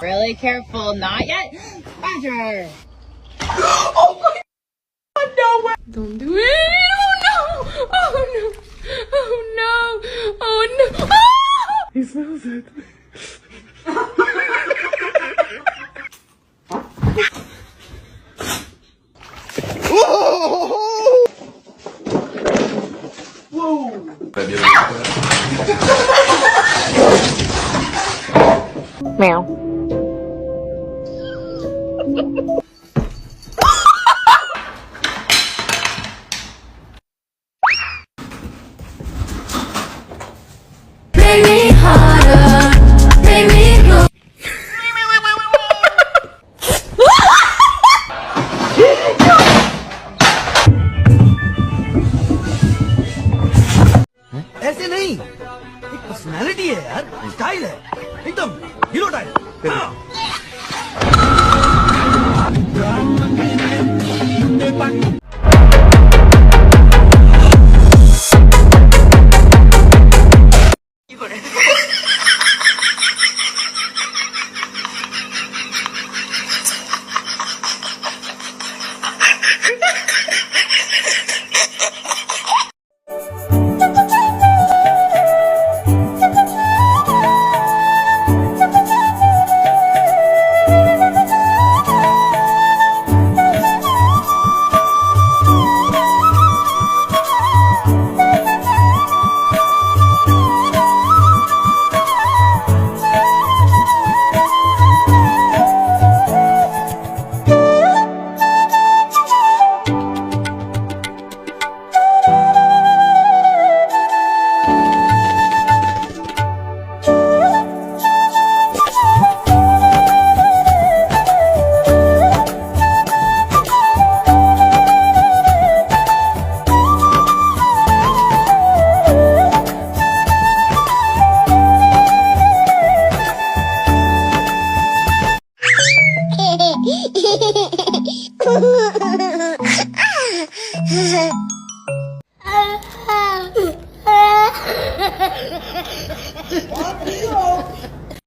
Really careful, not yet. Roger. Oh my God, no way. Don't do it. Oh no. Oh no. Oh no. Oh no. Ah! He smells it. Whoa. Meow. Make me harder. Make me go. ऐसे नहीं, एक personality है यार, style है, एकदम hero type.